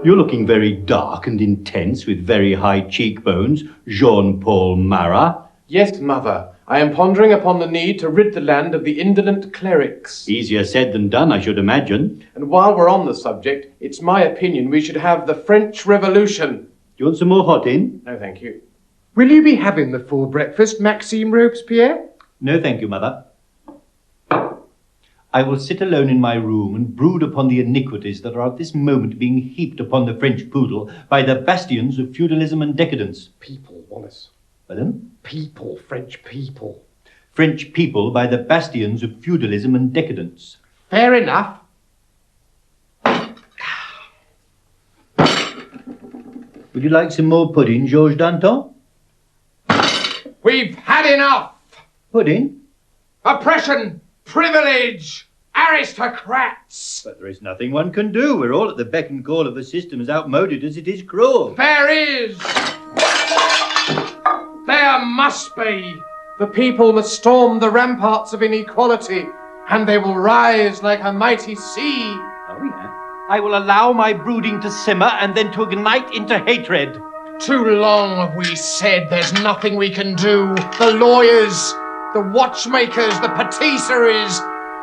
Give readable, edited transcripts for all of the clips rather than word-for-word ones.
You're looking very dark and intense with very high cheekbones, Jean-Paul Marat. Yes, Mother. I am pondering upon the need to rid the land of the indolent clerics. Easier said than done, I should imagine. And while we're on the subject, it's my opinion we should have the French Revolution. Do you want some more hot in? No, thank you. Will you be having the full breakfast, Maxime Robespierre? No, thank you, Mother. I will sit alone in my room and brood upon the iniquities that are at this moment being heaped upon the French poodle by the bastions of feudalism and decadence. People, Wallace. Pardon? People, French people. French people by the bastions of feudalism and decadence. Fair enough. Would you like some more pudding, Georges Danton? We've had enough! Pudding? Oppression! Privilege! Aristocrats! But there is nothing one can do. We're all at the beck and call of a system as outmoded as it is cruel. There is! There must be! The people must storm the ramparts of inequality, and they will rise like a mighty sea. Oh, yeah. I will allow my brooding to simmer and then to ignite into hatred. Too long have we said there's nothing we can do. The lawyers, the watchmakers, the patisseries,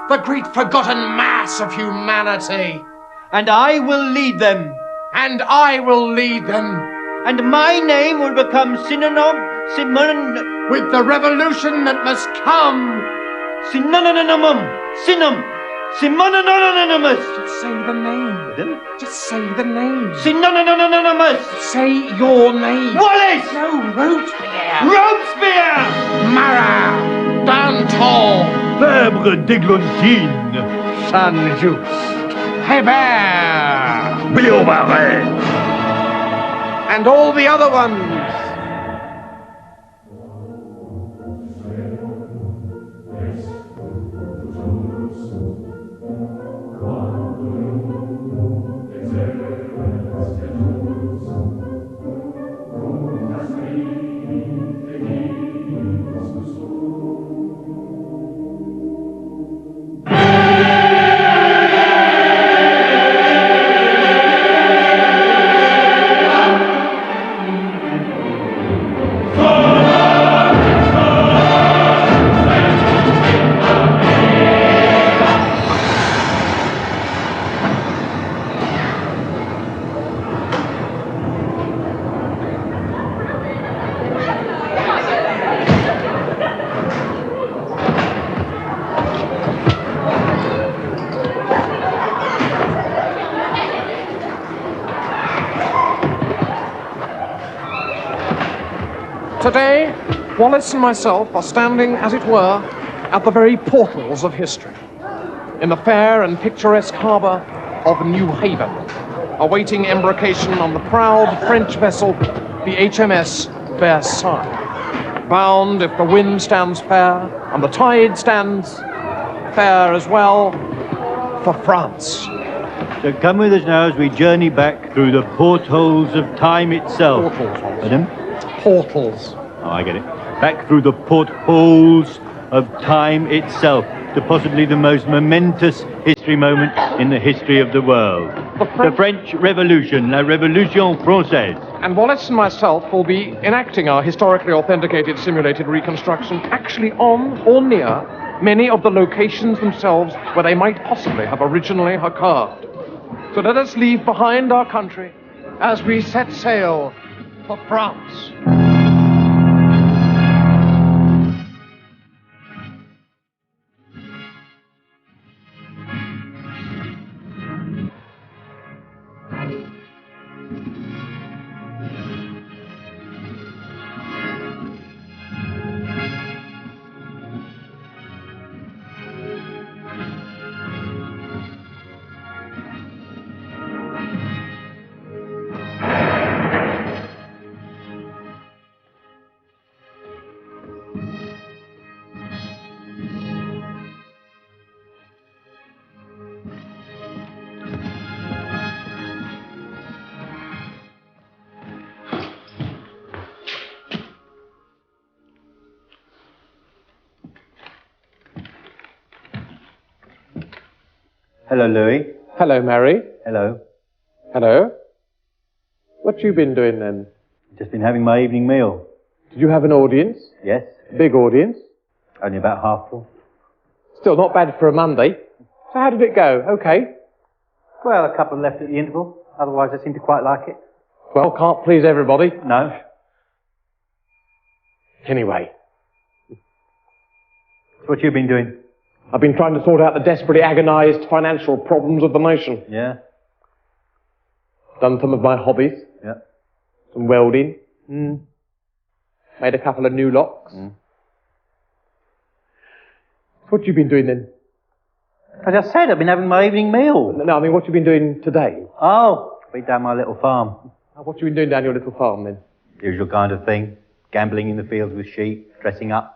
the great forgotten mass of humanity. And I will lead them. And I will lead them. And my name will become synonym with the revolution that must come. Synonymous. Just say the name. Pardon? Just say the name. Synonymous. Say your name. Wallace. No, Robespierre. Robespierre. Marat. Danton. Fabre d'Églantine. Saint-Just. Hébert. Biomaret. And all the other ones. Today, Wallace and myself are standing, as it were, at the very portals of history, in the fair and picturesque harbour of New Haven, awaiting embarkation on the proud French vessel, the HMS Versailles, bound, if the wind stands fair and the tide stands fair as well, for France. So come with us now as we journey back through the portholes of time itself. Portals, Wallace. Pardon? Portals. Oh, I get it. Back through the portholes of time itself to possibly the most momentous history moment in the history of the world. The French Revolution, La Révolution Française. And Wallace and myself will be enacting our historically authenticated simulated reconstruction actually on or near many of the locations themselves where they might possibly have originally occurred. So let us leave behind our country as we set sail for France. Hello, Louis. Hello, Mary. Hello. Hello. What you been doing then? Just been having my evening meal. Did you have an audience? Yes, Big audience? only about half full. Still not bad for a Monday. So how did it go? Okay. Well, a couple left at the interval. Otherwise, I seem to quite like it. Well, can't please everybody. No. Anyway, What you been doing? I've been trying to sort out the desperately agonised financial problems of the nation. Yeah. Done some of my hobbies. Yeah. Some welding. Made a couple of new locks. What you been doing then? As I said, I've been having my evening meal. No, I mean, what you been doing today? Oh, been down my little farm. What you been doing down your little farm then? Usual kind of thing. Gambling in the fields with sheep, dressing up.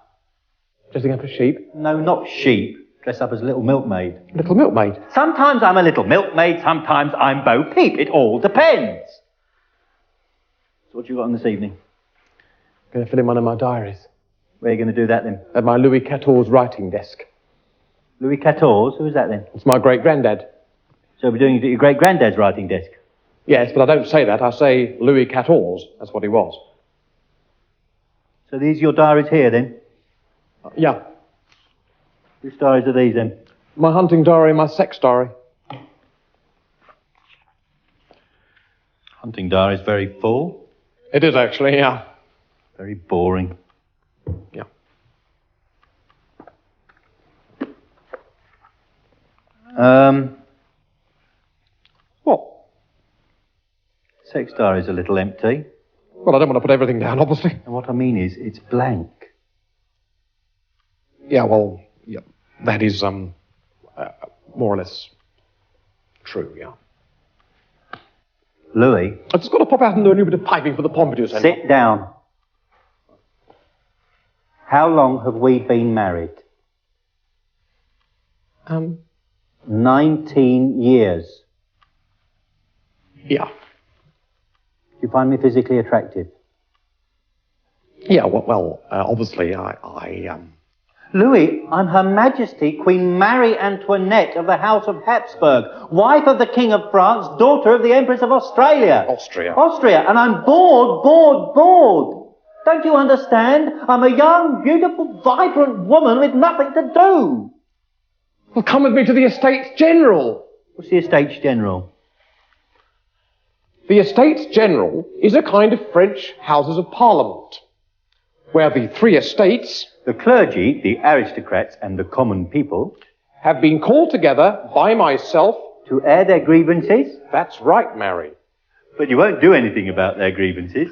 Dressing up as sheep? No, not sheep. Dress up as a little milkmaid. Little milkmaid? Sometimes I'm a little milkmaid, sometimes I'm Bo Peep. It all depends. So what you got on this evening? Going to fill in one of my diaries. Where are you going to do that then? At my Louis XIV's writing desk. Louis XIV? Who's that then? It's my great-granddad. So we're doing it at your great-granddad's writing desk? Yes, but I don't say that. I say Louis XIV's. That's what he was. So these are your diaries here then? Yeah. Whose diaries are these then? My hunting diary, my sex diary. Hunting diary is very full. It is actually, yeah. Very boring. Yeah. What? Sex diary's a little empty. Well, I don't want to put everything down, obviously. And what I mean is, it's blank. Yeah, well, yeah, that is, more or less true, yeah. Louis, I've just got to pop out and do a new bit of piping for the Pompidou Centre. sit down. How long have we been married? 19 years. Yeah. Do you find me physically attractive? Yeah, well, obviously, Louis, I'm Her Majesty Queen Marie Antoinette of the House of Habsburg, wife of the King of France, daughter of the Empress of Australia. Austria, and I'm bored. Don't you understand? I'm a young, beautiful, vibrant woman with nothing to do. Well, come with me to the Estates General. What's the Estates General? The Estates General is a kind of French Houses of Parliament, where the three estates, The clergy, the aristocrats, and the common people, have been called together by myself. to air their grievances. That's right, Mary. But you won't do anything about their grievances.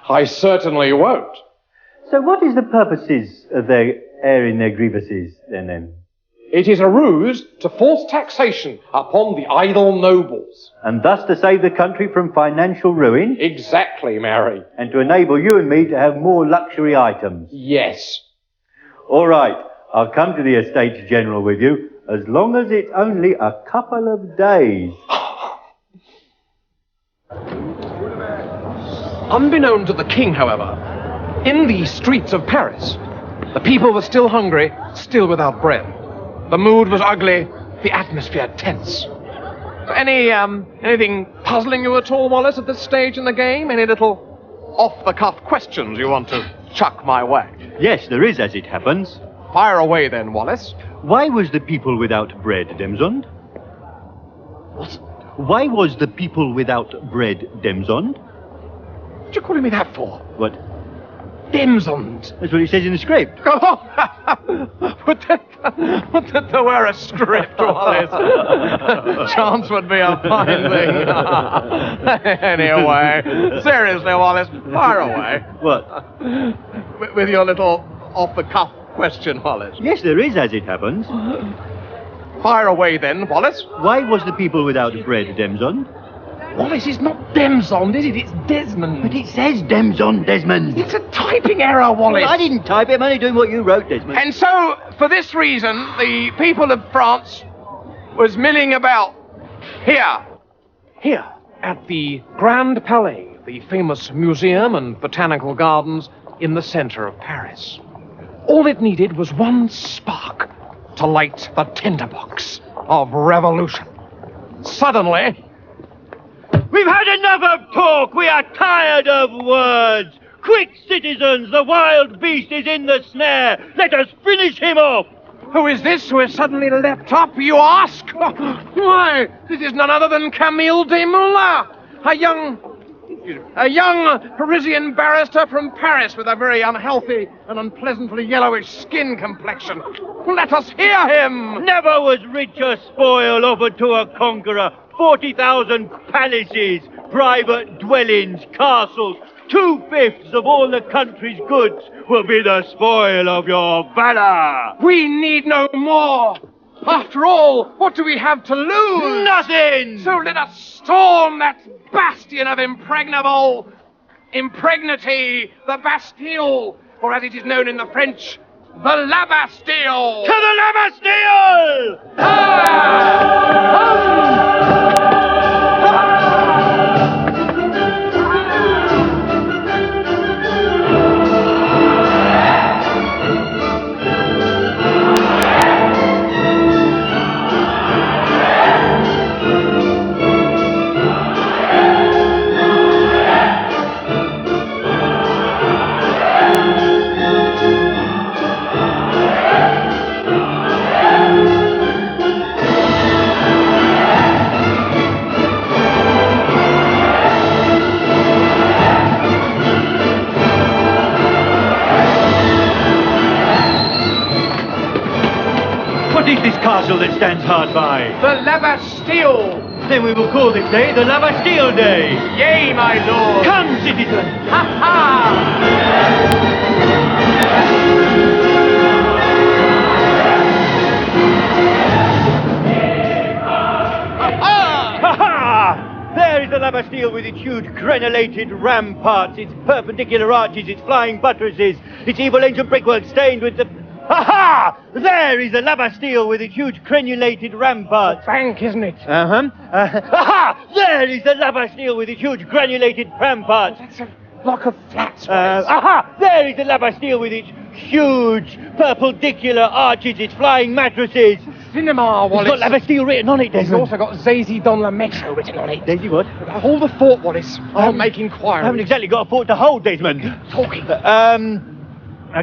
I certainly won't. So what is the purposes of their airing their grievances, then? It is a ruse to force taxation upon the idle nobles. And thus to save the country from financial ruin, Exactly, Mary. and to enable you and me to have more luxury items. Yes. All right, I'll come to the Estates General with you, as long as it's only a couple of days. Unbeknown to the king, however, in the streets of Paris, the people were still hungry, still without bread. The mood was ugly, the atmosphere tense. Anything puzzling you at all, Wallace, at this stage in the game? Any little off-the-cuff questions you want to chuck my way? Yes, there is, as it happens. Fire away then, Wallace. Why was the people without bread, Demsond? What? Why was the people without bread, Demsond? What are you calling me that for? What? Demsond. That's what it says in the script. Would there were a script, Wallace? Chance would be a fine thing. Anyway, seriously, Wallace, fire away. What? With your little off-the-cuff question, Wallace. Yes, there is, as it happens. Fire away then, Wallace. Why was the people without bread, Demsond? Wallace, it's not Demsond, is it? It's Desmond. But it says Demsond, Desmond. It's a typing error, Wallace. Well, I didn't type it. I'm only doing what you wrote, Desmond. And so, for this reason, the people of France was milling about here, at the Grand Palais, the famous museum and botanical gardens in the center of Paris. All it needed was one spark to light the tinderbox of revolution. Suddenly, we We've had enough of talk. We are tired of words. Quick, citizens, the wild beast is in the snare. Let us finish him off. Who is this who has suddenly leapt up, you ask? Why, this is none other than Camille Desmoulins, a young Parisian barrister from Paris with a very unhealthy and unpleasantly yellowish skin complexion. Let us hear him! Never was richer spoil offered to a conqueror. 40,000 palaces, private dwellings, castles. 2/5 of all the country's goods will be the spoil of your valor. We need no more. After all, what do we have to lose? Nothing! So let us storm that bastion of impregnity, the Bastille, or as it is known in the French, the La Bastille. To the La Bastille! This castle that stands hard by. The La Bastille. Then we will call this day the La Bastille Day. Yea, my lord. Come, citizens. Ha ha! Ha ha! There is the La Bastille with its huge crenellated ramparts, its perpendicular arches, its flying buttresses, its evil ancient brickwork stained with the... Ha-ha! There is the La Bastille with its huge crenulated ramparts. Bank, isn't it? Ha-ha! There is the La Bastille with its huge granulated ramparts. That's a block of flats. Aha! There is the La Bastille with its huge perpendicular arches, its flying mattresses. Cinema, Wallace. It's got La Bastille written on it, It's Desmond. also got Zazie Don La Metro written on it. Daisy what? Hold the fort, Wallace. I'll make inquiries. I haven't exactly got a fort to hold, Desmond. Talking.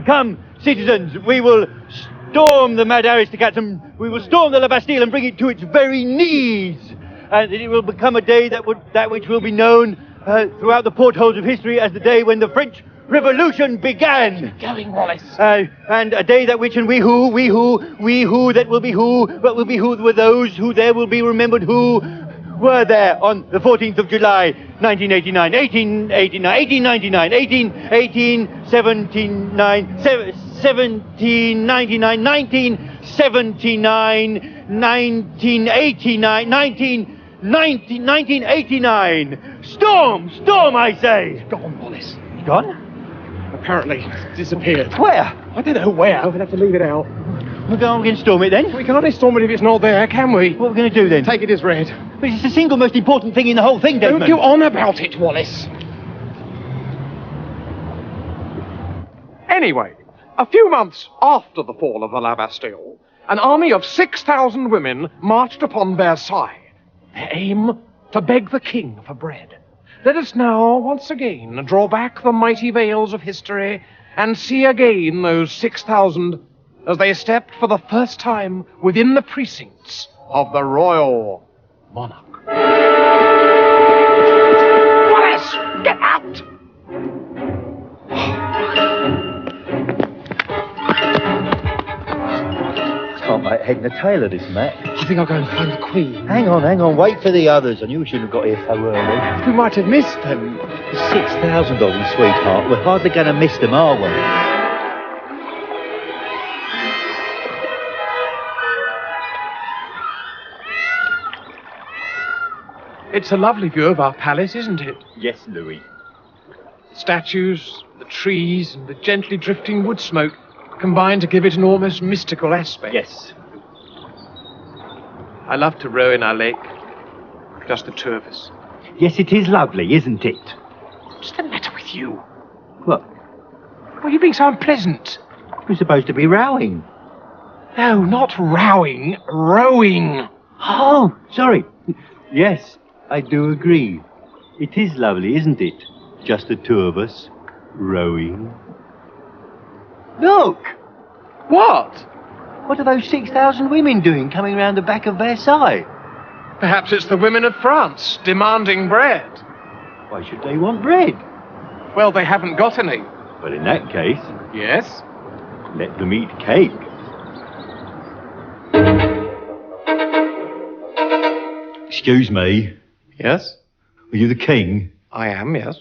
Come, citizens, we will storm the mad aristocrats and we will storm the La Bastille and bring it to its very knees. And it will become a day that which will be known throughout the portholes of history as the day when the French Revolution began. Going, Wallace. And a day that which, and we who, that will be who, but will be who were those who there will be remembered who were there on the 14th of July, 1989, 1899, 1799, 1979, 1989, 1989. Storm, I say. It's gone, Wallace. It's gone? Apparently, it's disappeared. Where? I don't know where. We'll have to leave it out. We're going to storm it then. We can only storm it if it's not there, can we? What are we going to do then? Take it as read. But it's the single most important thing in the whole thing, Desmond. Don't go on about it, Wallace. Anyway, a few months after the fall of the La Bastille, an army of 6,000 women marched upon Versailles, their aim to beg the king for bread. Let us now, once again, draw back the mighty veils of history and see again those 6,000 as they stepped for the first time within the precincts of the royal monarch. Wallace, get out! Can't make head and a tail of this, Matt. I think I'll go and find the Queen. Hang on, wait for the others. I knew we shouldn't have got here so early. We might have missed them. There's 6,000 of them, sweetheart. We're hardly going to miss them, are we? It's a lovely view of our palace, isn't it? Yes, Louis. Statues, the trees, and the gently drifting wood smoke combine to give it an almost mystical aspect. Yes. I love to row in our lake. Just the two of us. Yes, it is lovely, isn't it? What's the matter with you? What? Why are you being so unpleasant? We're supposed to be rowing. No, not rowing. Rowing. Oh, sorry. Yes, I do agree. It is lovely, isn't it? Just the two of us, rowing. Look! What? What are those 6,000 women doing coming round the back of Versailles? Perhaps it's the women of France demanding bread. Why should they want bread? Well, they haven't got any. But in that case, Yes? let them eat cake. Excuse me, Yes? are you the king? I am, yes.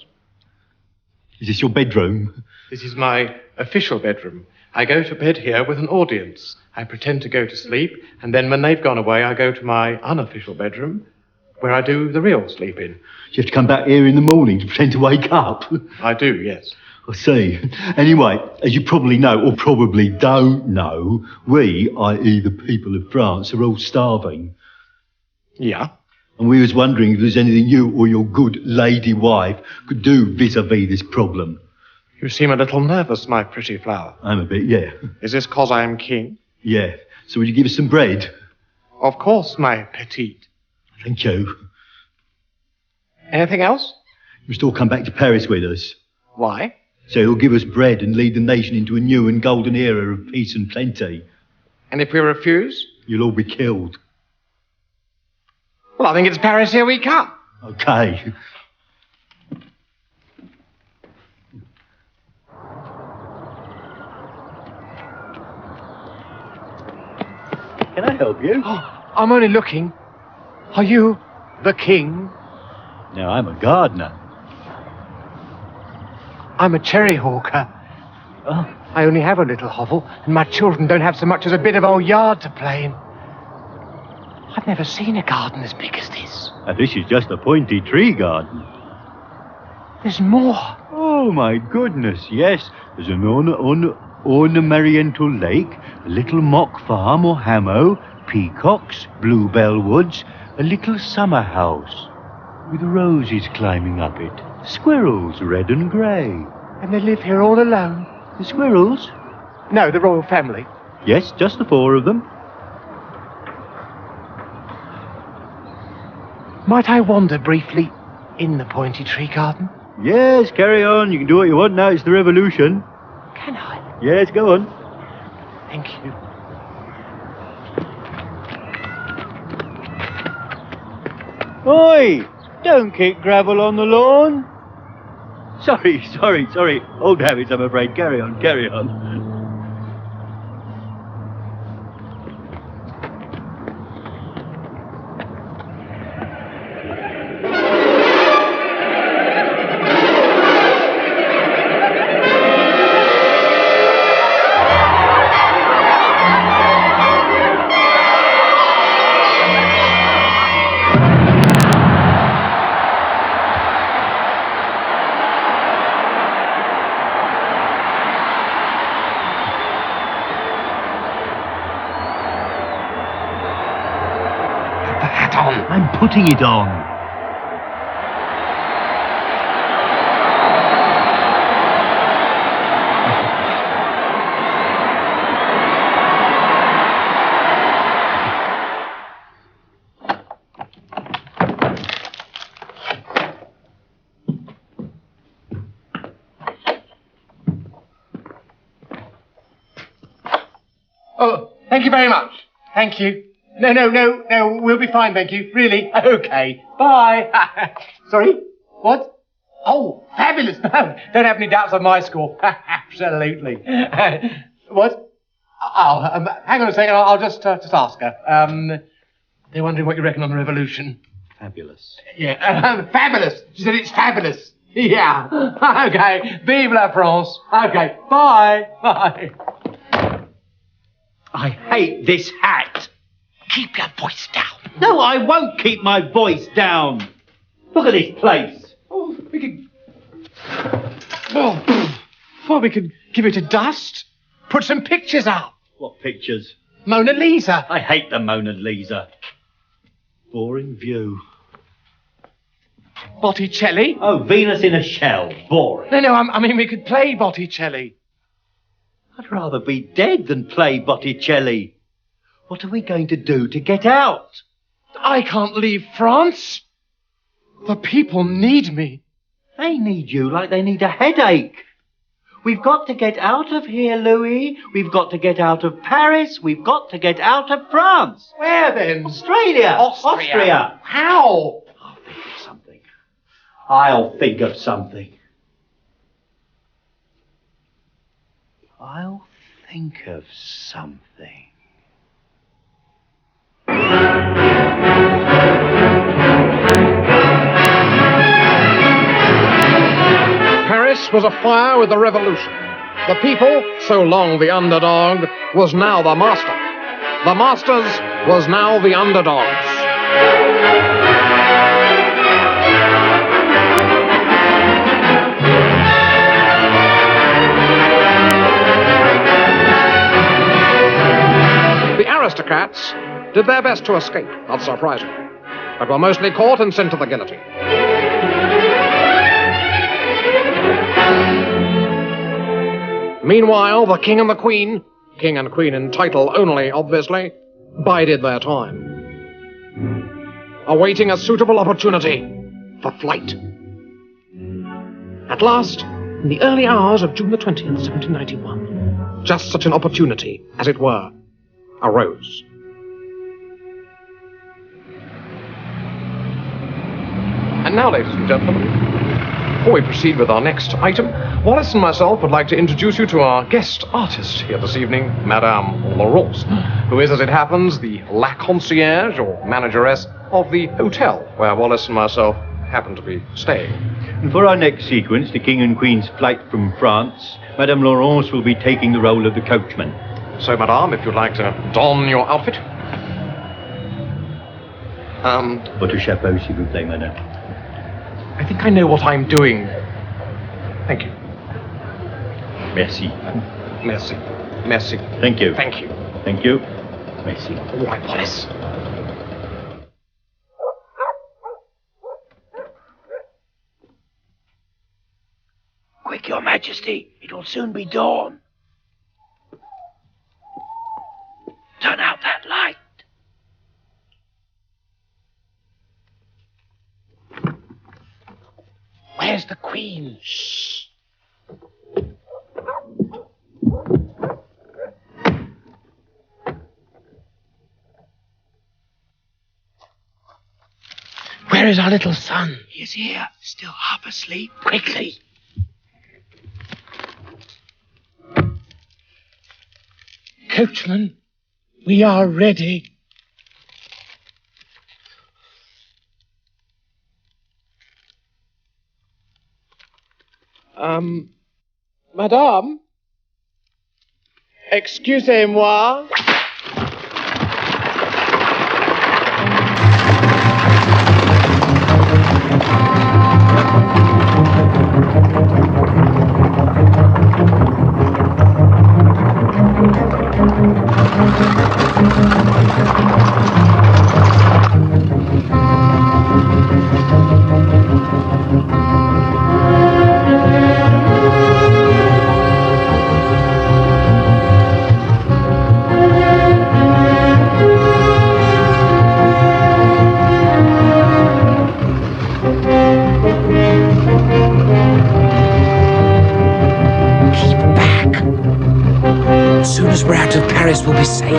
Is this your bedroom? This is my official bedroom. I go to bed here with an audience. I pretend to go to sleep, and then when they've gone away, I go to my unofficial bedroom, where I do the real sleeping. You have to come back here in the morning to pretend to wake up. I do, yes. I see. Anyway, as you probably know, or probably don't know, we, i.e. the people of France, are all starving. Yeah? And we was wondering if there's anything you or your good lady wife could do vis-a-vis this problem. You seem a little nervous, my pretty flower. I'm a bit, yeah. Is this 'cause I am king? Yeah. So would you give us some bread? Of course, my petite. Thank you. Anything else? You must all come back to Paris with us. Why? So he'll give us bread and lead the nation into a new and golden era of peace and plenty. And if we refuse? You'll all be killed. Well, I think it's Paris here we come. Okay. Can I help you? Oh, I'm only looking. Are you the king? No, I'm a gardener. I'm a cherry hawker. Oh, I only have a little hovel, and my children don't have so much as a bit of old yard to play in. I've never seen a garden as big as this. now this is just a pointy tree garden. There's more. Oh, my goodness, yes. There's an ornamental lake, a little mock farm or hammow, peacocks, bluebell woods, a little summer house with roses climbing up it, squirrels red and grey. And they live here all alone? The squirrels? No, the royal family. Yes, just the four of them. Might I wander briefly in the pointy tree garden? Yes, carry on. You can do what you want now. It's the revolution. Can I? Yes, go on. Thank you. Oi! Don't kick gravel on the lawn. Sorry. Old habits, I'm afraid. Carry on. I'm putting it on. Oh, thank you very much. Thank you. No, we'll be fine, thank you. Really? Okay. Bye. Sorry? What? Oh, fabulous. No, don't have any doubts on my score. Absolutely. What? Oh, hang on a second, I'll just ask her. They're wondering what you reckon on the revolution. Fabulous. Yeah, fabulous. She said it's fabulous. Yeah. Okay. Vive la France. Okay. Bye. I hate this hat. Keep your voice down. No, I won't keep my voice down. Look at this place. Oh, we could... Well, we could give it a dust. Put some pictures up. What pictures? Mona Lisa. I hate the Mona Lisa. Boring view. Botticelli. Oh, Venus in a shell. Boring. No, I mean we could play Botticelli. I'd rather be dead than play Botticelli. What are we going to do to get out? I can't leave France. The people need me. They need you like they need a headache. We've got to get out of here, Louis. We've got to get out of Paris. We've got to get out of France. Where then? Australia. Austria. How? I'll think of something. I'll think of something. Paris was afire with the revolution. The people, so long the underdog, was now the master. The masters was now the underdogs. The aristocrats did their best to escape, not surprisingly, but were mostly caught and sent to the guillotine. Meanwhile, the king and queen in title only, obviously, bided their time, awaiting a suitable opportunity for flight. At last, in the early hours of June the 20th, 1791, just such an opportunity, as it were, arose. And now, ladies and gentlemen, before we proceed with our next item, Wallace and myself would like to introduce you to our guest artist here this evening, Madame Laurence, who is, as it happens, the la concierge or manageress of the hotel where Wallace and myself happen to be staying. And for our next sequence, the King and Queen's flight from France, Madame Laurence will be taking the role of the coachman. So, Madame, if you'd like to don your outfit. Votre chapeau, s'il vous plaît, Madame. I think I know what I'm doing. Thank you. Merci. Merci. Merci. Thank you. Thank you. Thank you. Merci. All right, Wallace. Quick, Your Majesty. It'll soon be dawn. Turn out that light. Where's the Queen? Shh. Where is our little son? He is here, still half asleep. Quickly. Coachman, we are ready. Madame? Excusez-moi. Paris will be safe.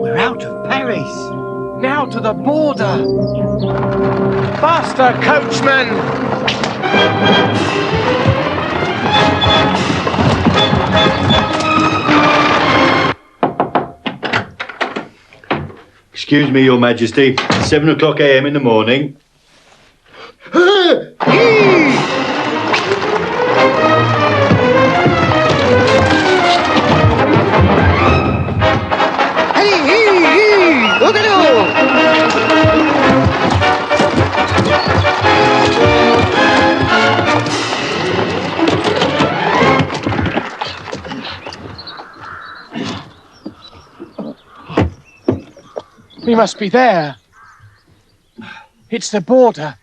We're out of Paris. Now to the border. Faster, coachman! Excuse me, Your Majesty. 7 o'clock a.m. in the morning. We must be there. It's the border.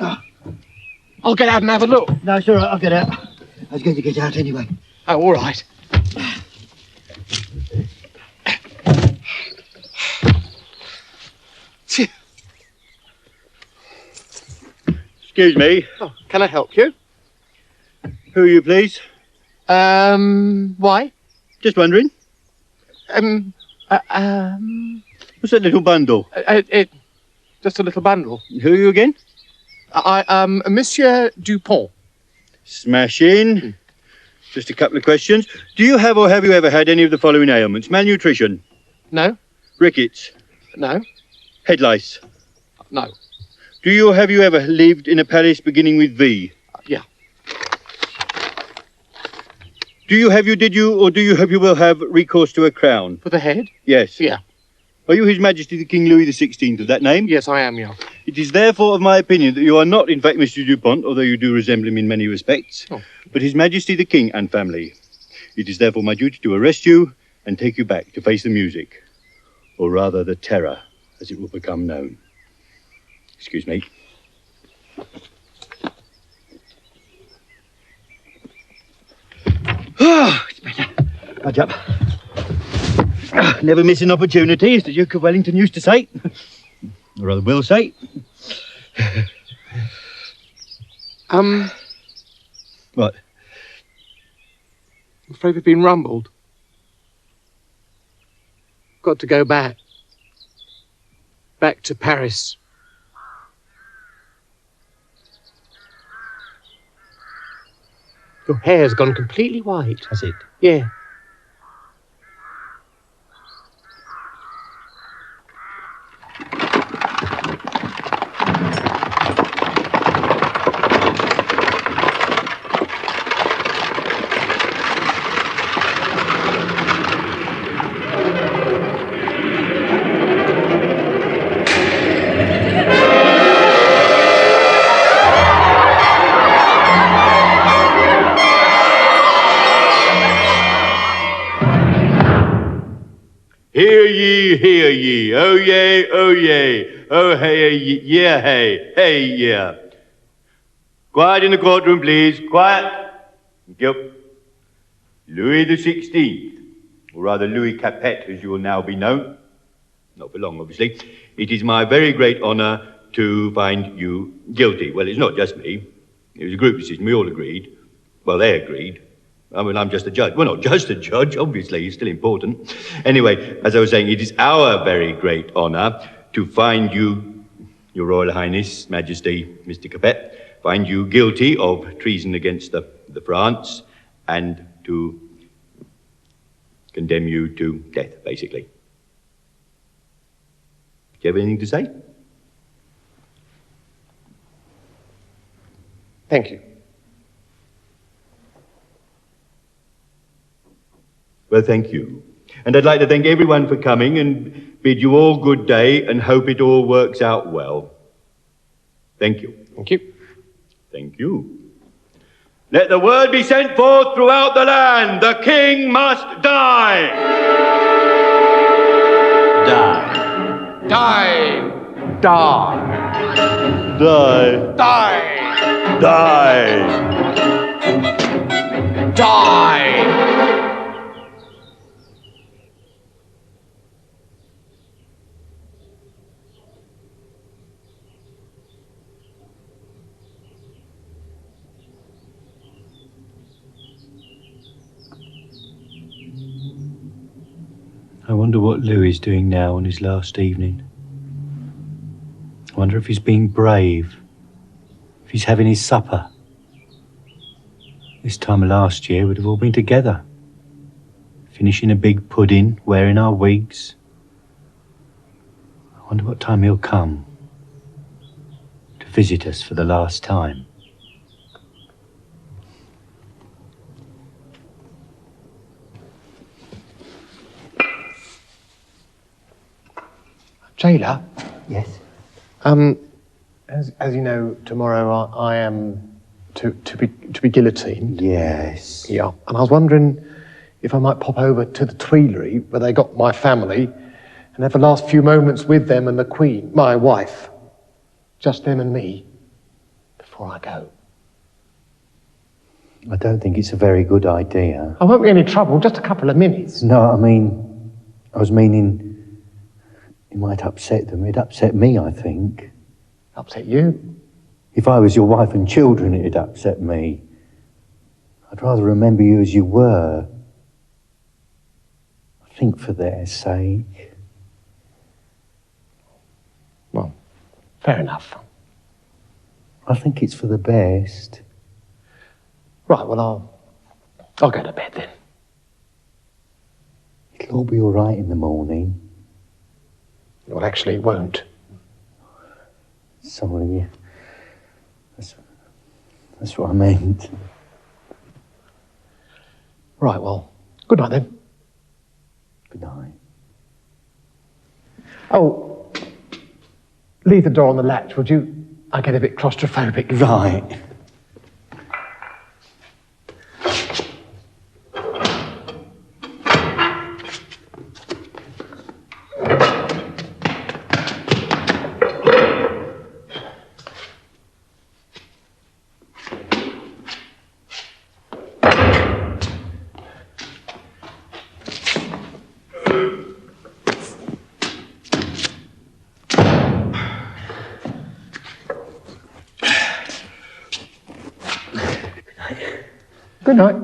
I'll get out and have a look. No, it's all right, I'll get out. I was going to get out anyway. Oh, all right. Excuse me. Oh, can I help you? Who are you, please? Why? Just wondering. What's that little bundle? Just a little bundle. Who are you again? Monsieur Dupont. Smash in. Just a couple of questions. Do you have or have you ever had any of the following ailments? Malnutrition? No? Rickets? No? Head lice? No. Do you or have you ever lived in a palace beginning with V? Yeah. Do you have you will have recourse to a crown? For the head? Yes. Yeah. Are you His Majesty the King Louis XVI of that name? Yes, I am, yeah. It is therefore of my opinion that you are not in fact Mr. Dupont, although you do resemble him in many respects, but His Majesty the King and family. It is therefore my duty to arrest you and take you back to face the music, or rather the terror, as it will become known. Excuse me. It's better. Budge up. Never miss an opportunity, as the Duke of Wellington used to say. Or rather will say. What? I'm afraid we've been rumbled. Got to go back. Back to Paris. Your hair's gone completely white. Has it? Yeah. Hear ye, oh yea, oh hey, yeah, hey, yeah. Quiet in the courtroom, please, quiet. Thank you. Louis XVI, or rather Louis Capet, as you will now be known, not for long, obviously, it is my very great honour to find you guilty. Well, it's not just me. It was a group decision, we all agreed. Well, they agreed. I mean, I'm just a judge. Well, not just a judge, obviously, he's still important. Anyway, as I was saying, it is our very great honour to find you, Your Royal Highness, Majesty, Mr. Capet, find you guilty of treason against the France and to condemn you to death, basically. Do you have anything to say? Thank you. Well, thank you. And I'd like to thank everyone for coming and bid you all good day and hope it all works out well. Thank you. Thank you. Thank you. Let the word be sent forth throughout the land. The king must die. Die. Die. Die. Die. Die. Die. Die. I wonder what Louis is doing now on his last evening. I wonder if he's being brave, if he's having his supper. This time of last year we'd have all been together, finishing a big pudding, wearing our wigs. I wonder what time he'll come to visit us for the last time. Jailer? Yes? As you know, tomorrow I am to be guillotined. Yes. Yeah, and I was wondering if I might pop over to the Tuileries where they got my family and have the last few moments with them and the Queen, my wife. Just them and me before I go. I don't think it's a very good idea. I won't be any trouble, just a couple of minutes. No, I was meaning it might upset them. It'd upset me, I think. Upset you? If I was your wife and children, it'd upset me. I'd rather remember you as you were. I think for their sake. Well, fair enough. I think it's for the best. Right, well, I'll go to bed then. It'll all be all right in the morning. Well, actually, it won't. Sorry. That's what I meant. Right, well, good night then. Good night. Oh, leave the door on the latch, would you? I get a bit claustrophobic. Right. Good night.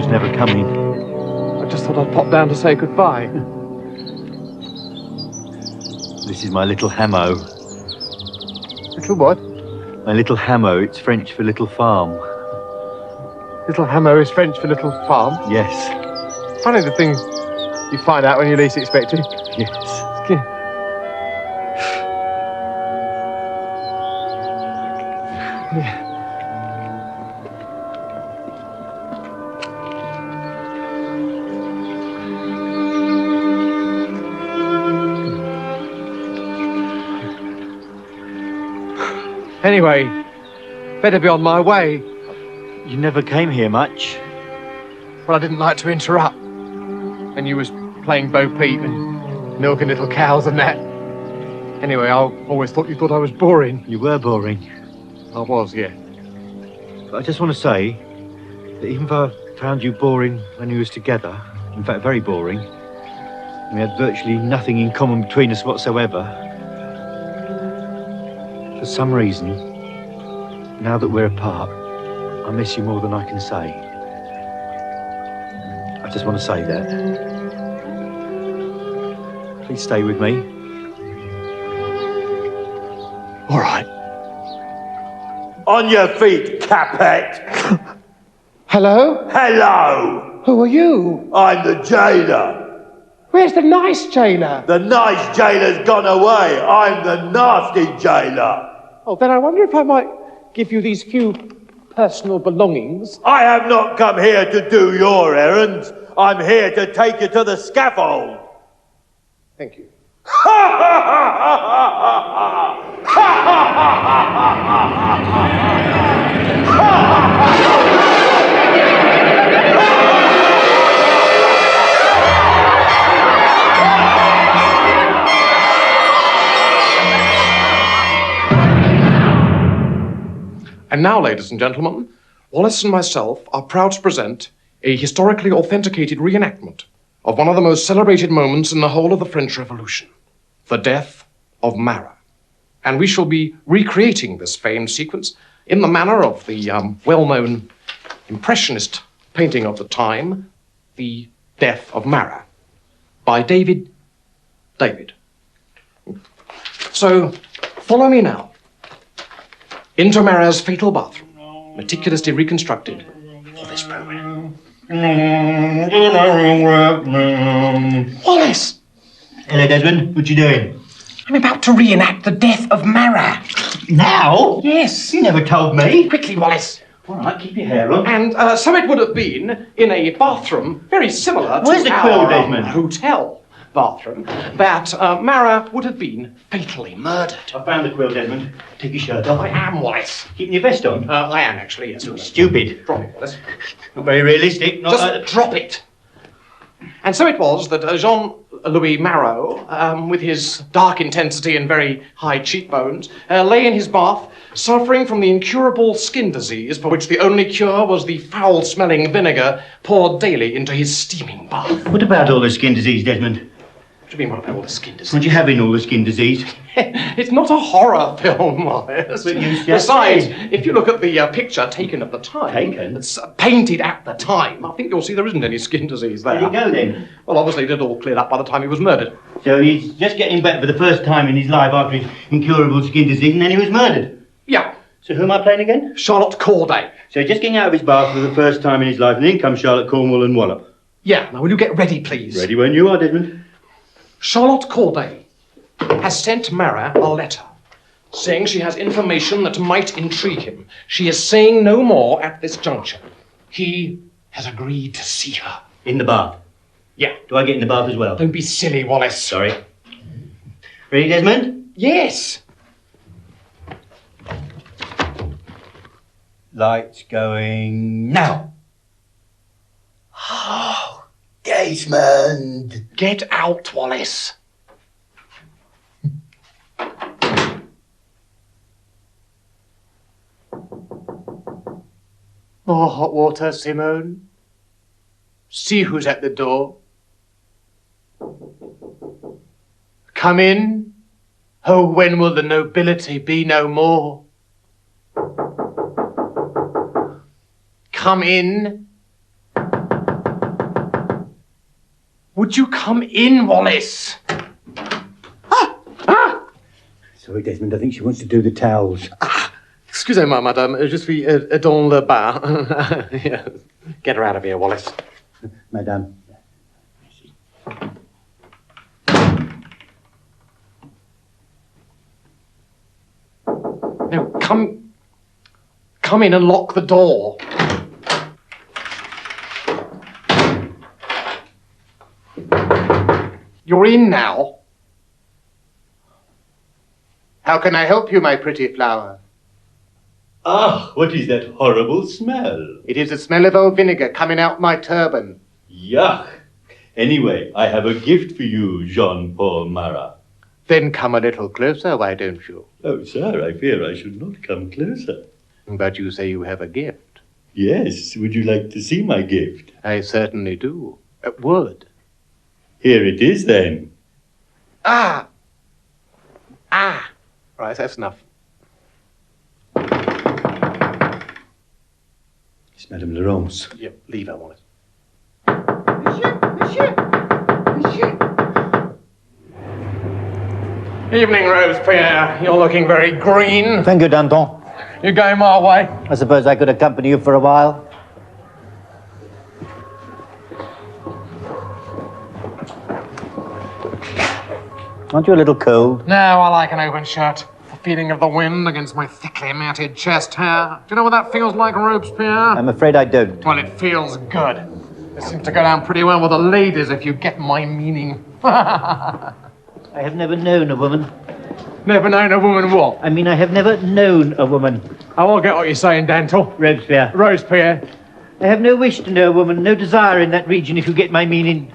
Never coming. I just thought I'd pop down to say goodbye. This is my little hammo. Little what? My little hammo. It's French for little farm. Little hammo is French for little farm? Yes. Funny the things you find out when you least expect it. Yes. Yeah. Anyway, better be on my way. You never came here much. Well, I didn't like to interrupt. And you was playing Bo Peep and milking little cows and that. Anyway, I always thought you thought I was boring. You were boring. I was, yeah. But I just want to say that even though I found you boring when we was together, in fact very boring, We had virtually nothing in common between us whatsoever. For some reason, now that we're apart, I miss you more than I can say. I just want to say that. Please stay with me. All right. On your feet, Capet. Hello? Hello. Who are you? I'm the jailer. Where's the nice jailer? The nice jailer's gone away. I'm the nasty jailer. Oh, then I wonder if I might give you these few personal belongings. I have not come here to do your errands. I'm here to take you to the scaffold. Thank you. And now, ladies and gentlemen, Wallace and myself are proud to present a historically authenticated reenactment of one of the most celebrated moments in the whole of the French Revolution, the death of Marat. And we shall be recreating this famed sequence in the manner of the well-known impressionist painting of the time, The Death of Marat, by David. So, follow me now into Marat's fatal bathroom, meticulously reconstructed for this program. Wallace! Hello, Desmond. What you doing? I'm about to reenact the death of Marat. Now? Yes. You never told me. Quickly, Wallace. All right, keep your hair on. And so it would have been in a bathroom very similar Where's to the quill, our Desmond? hotel bathroom that Marat would have been fatally murdered. I found the quill, Desmond. Take your shirt off. I am, Wallace. Keeping your vest on. I am, actually, yes. Stupid. Drop it, Wallace. Not very realistic. Not Just like drop it. And so it was that Jean-Louis Marot, with his dark intensity and very high cheekbones, lay in his bath, suffering from the incurable skin disease for which the only cure was the foul-smelling vinegar poured daily into his steaming bath. What about all the skin disease, Desmond? What do you mean, what about all the skin disease? Aren't you having all the skin disease? It's not a horror film, Wallace. But you just Besides, said. if you look at the picture taken at the time... Taken? It's painted at the time. I think you'll see there isn't any skin disease there. Where'd he go, then? Well, obviously it had all cleared up by the time he was murdered. So he's just getting better for the first time in his life after his incurable skin disease, and then he was murdered. Yeah. So who am I playing again? Charlotte Corday. So he's just getting out of his bath for the first time in his life, and in comes Charlotte Cornwall and Wallop. Yeah, now will you get ready, please? Ready when you are, Desmond. Charlotte Corday has sent Marat a letter saying she has information that might intrigue him. She is saying no more at this juncture. He has agreed to see her. In the bath. Yeah. Do I get in the bath as well? Don't be silly, Wallace. Sorry. Ready, Desmond? Yes. Lights going now. Oh, Desmond. Get out, Wallace. More hot water, Simone. See who's at the door. Come in. Oh, when will the nobility be no more? Come in. Would you come in, Wallace? Sorry, Desmond, I think she wants to do the towels. Excusez-moi, madame, je suis dans le bain. Yeah. Get her out of here, Wallace. Madame. Now, come in and lock the door. You're in now. How can I help you, my pretty flower? Ah, what is that horrible smell? It is the smell of old vinegar coming out my turban. Yuck. Anyway, I have a gift for you, Jean-Paul Marat. Then come a little closer, why don't you? Oh, sir, I fear I should not come closer. But you say you have a gift. Yes, would you like to see my gift? I certainly do. Would. Here it is, then. Ah! Right, that's enough. It's Madame Laurence. Yep, leave her, Wallace. Monsieur! Evening, Robespierre. You're looking very green. Thank you, Danton. You're going my way. I suppose I could accompany you for a while. Aren't you a little cold? No, I like an open shirt. The feeling of the wind against my thickly matted chest hair. Do you know what that feels like, Robespierre? I'm afraid I don't. Well, it feels good. It seems to go down pretty well with the ladies, if you get my meaning. I have never known a woman. Never known a woman what? I mean, I have never known a woman. Oh, I'll get what you're saying, Dantle. Robespierre. Robespierre. I have no wish to know a woman, no desire in that region, if you get my meaning.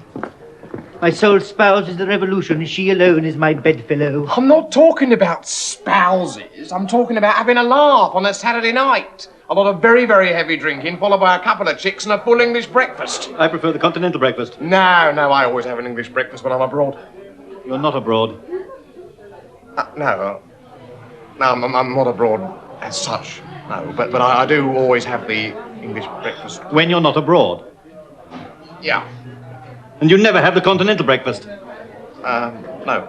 My sole spouse is the revolution. She alone is my bedfellow. I'm not talking about spouses. I'm talking about having a laugh on a Saturday night. A lot of very, very heavy drinking, followed by a couple of chicks and a full English breakfast. I prefer the continental breakfast. No, I always have an English breakfast when I'm abroad. You're not abroad. No, I'm not abroad as such. No, but I do always have the English breakfast. When you're not abroad. Yeah. And you never have the continental breakfast. No.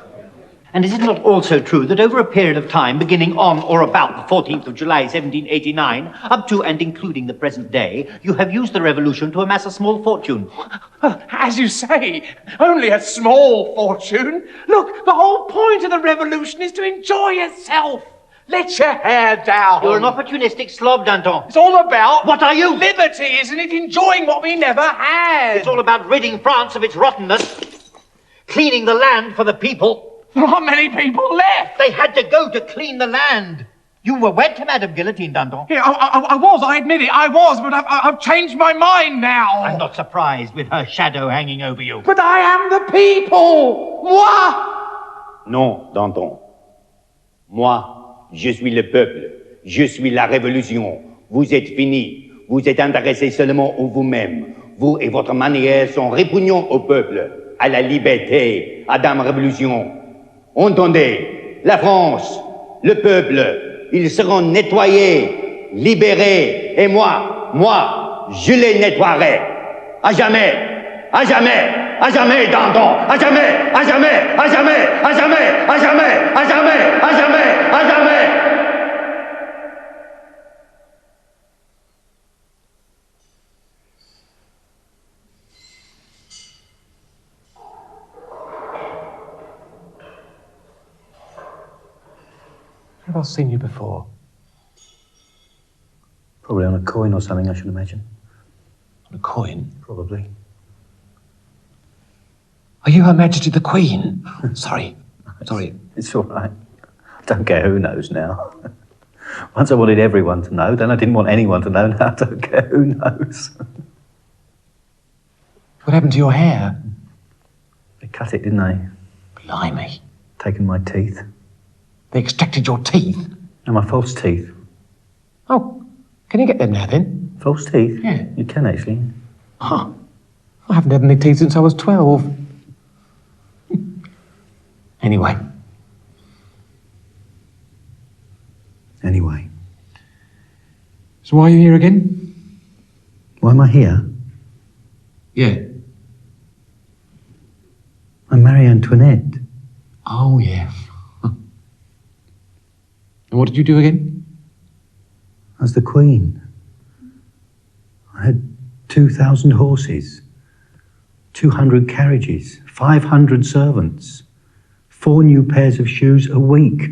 And is it not also true that over a period of time, beginning on or about the 14th of July, 1789, up to and including the present day, you have used the revolution to amass a small fortune? As you say, only a small fortune. Look, the whole point of the revolution is to enjoy yourself. Let your hair down. You're an opportunistic slob, Danton. It's all about... What are you? Liberty, isn't it? Enjoying what we never had. It's all about ridding France of its rottenness, cleaning the land for the people. There aren't many people left. They had to go to clean the land. You were wed to Madame Guillotine, Danton. Yeah, I admit it, I was, but I've changed my mind now. I'm not surprised with her shadow hanging over you. But I am the people. Moi. Non, Danton. Moi, je suis le peuple. Je suis la révolution. Vous êtes fini. Vous êtes intéressé seulement à vous-même. Vous et votre manière sont répugnants au peuple, à la liberté, à Dame Révolution. Entendez, la France, le peuple, ils seront nettoyés, libérés, et moi, je les nettoierai. À jamais, Danton, à jamais. Have I seen you before? Probably on a coin or something, I should imagine. On a coin? Probably. Are you Her Majesty the Queen? Sorry. It's all right. I don't care who knows now. Once I wanted everyone to know, then I didn't want anyone to know. Now I don't care who knows. What happened to your hair? They cut it, didn't they? Blimey. Taken my teeth. They extracted your teeth? And my false teeth. Oh, can you get them now then? False teeth? Yeah. You can actually. Huh. I haven't had any teeth since I was 12. Anyway. So why are you here again? Why am I here? Yeah. I'm Marie Antoinette. Oh, yeah. And what did you do again? I was the Queen. I had 2,000 horses, 200 carriages, 500 servants, 4 new pairs of shoes a week.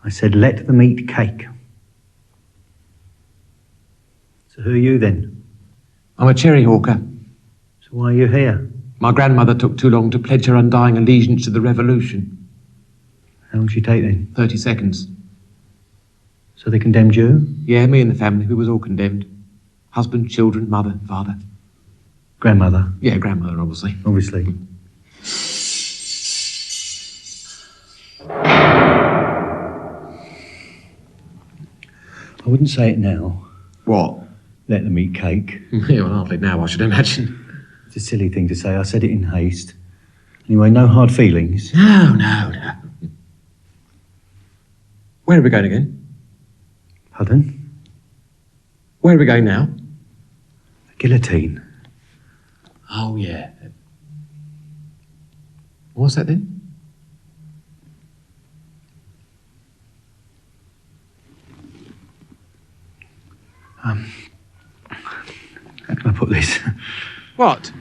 I said, let them eat cake. So who are you then? I'm a cherry hawker. So why are you here? My grandmother took too long to pledge her undying allegiance to the revolution. How long did she take then? 30 seconds. So they condemned you? Yeah, me and the family, we was all condemned. Husband, children, mother, father. Grandmother? Yeah, grandmother, obviously. Obviously. I wouldn't say it now. What? Let them eat cake. Yeah, well, hardly now, I should imagine. It's a silly thing to say. I said it in haste. Anyway, no hard feelings. No. Where are we going again? Pardon? Where are we going now? The guillotine. Oh, yeah. What's that then? How can I put this? What?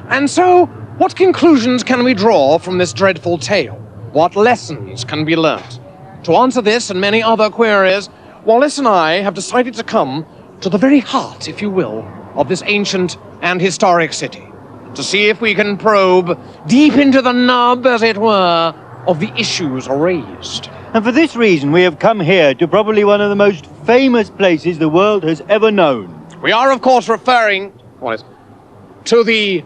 And so, what conclusions can we draw from this dreadful tale? What lessons can be learnt? To answer this and many other queries, Wallace and I have decided to come to the very heart, if you will, of this ancient and historic city, to see if we can probe deep into the nub, as it were, of the issues raised. And for this reason, we have come here to probably one of the most famous places the world has ever known. We are, of course, referring, Wallace, to the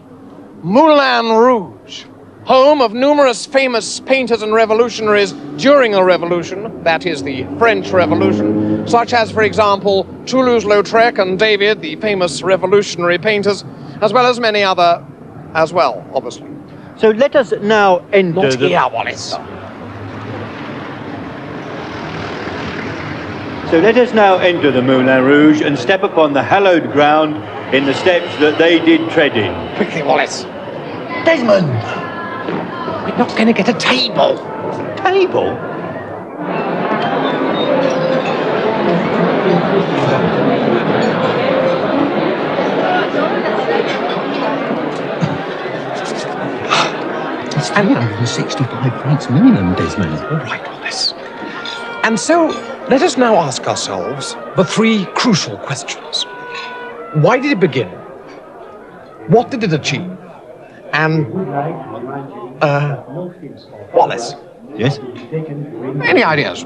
Moulin Rouge, home of numerous famous painters and revolutionaries during a revolution, that is the French Revolution, such as, for example, Toulouse-Lautrec and David, the famous revolutionary painters, as well as many other as well, obviously. So let us now enter Not here, Wallace. So let us now enter the Moulin Rouge and step upon the hallowed ground in the steps that they did tread in. Quickly, Wallace. Desmond! We're not going to get a table. Table? It's 365 francs minimum, Desmond. All right, Wallace. And so, let us now ask ourselves the three crucial questions. Why did it begin? What did it achieve? And, Wallace, Yes? any ideas?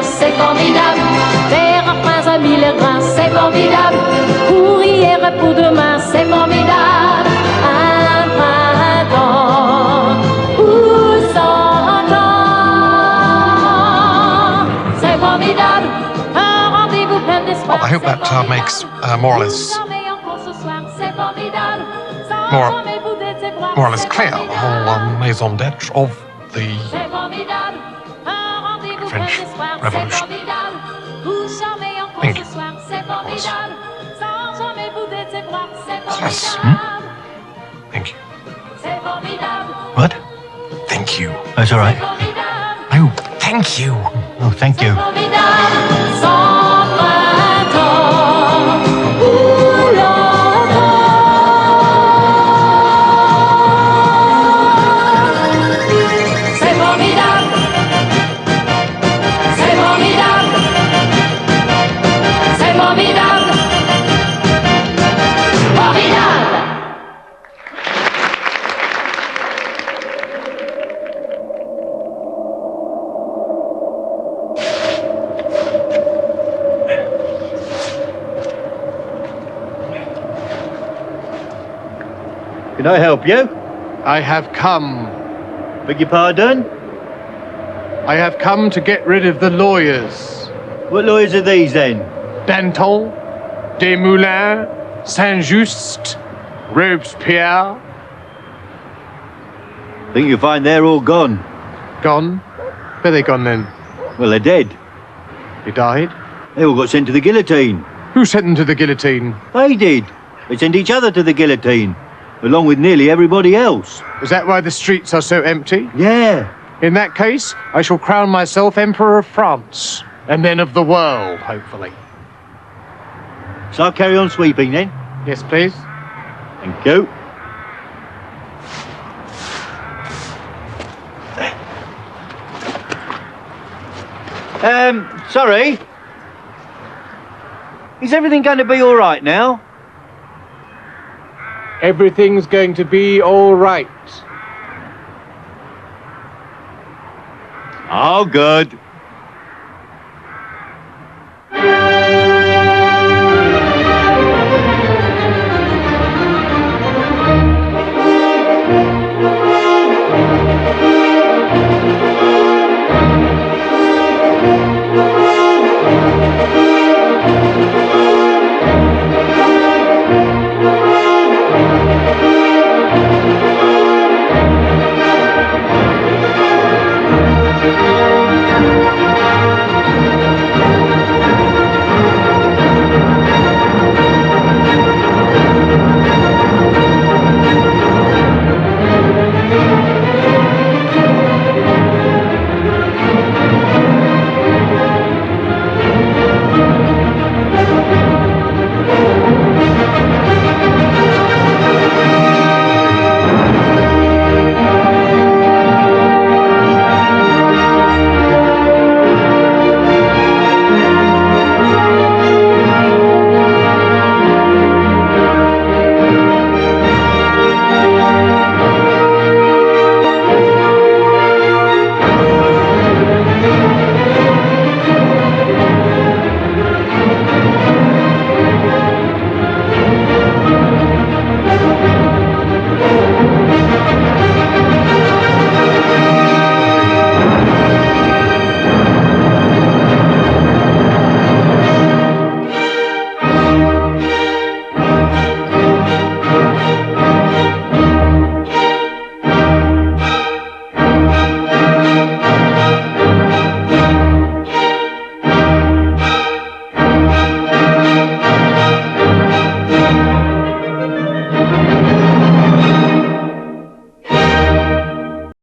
C'est formidable, faire un prince à mille grains, c'est formidable, pour hier et pour demain, c'est formidable, un printemps où s'entend, c'est formidable, un rendez-vous plein d'espoir. Well, I hope that makes more or less clear the whole raison d'etre of the French Revolution. Thank you. Wallace. Thank you. What? Thank you. That's all right. No, thank you. Oh, thank you. Can I help you? I have come. Beg your pardon? I have come to get rid of the lawyers. What lawyers are these then? Danton, Desmoulins, Saint-Just, Robespierre. Think you'll find they're all gone. Gone? Where they gone then? Well, they're dead. They died? They all got sent to the guillotine. Who sent them to the guillotine? They did. They sent each other to the guillotine, along with nearly everybody else. Is that why the streets are so empty? Yeah. In that case, I shall crown myself Emperor of France, and then of the world, hopefully. So I'll carry on sweeping then. Yes, please. Thank you. Sorry. Is everything going to be all right now? Everything's going to be all right. Oh, good.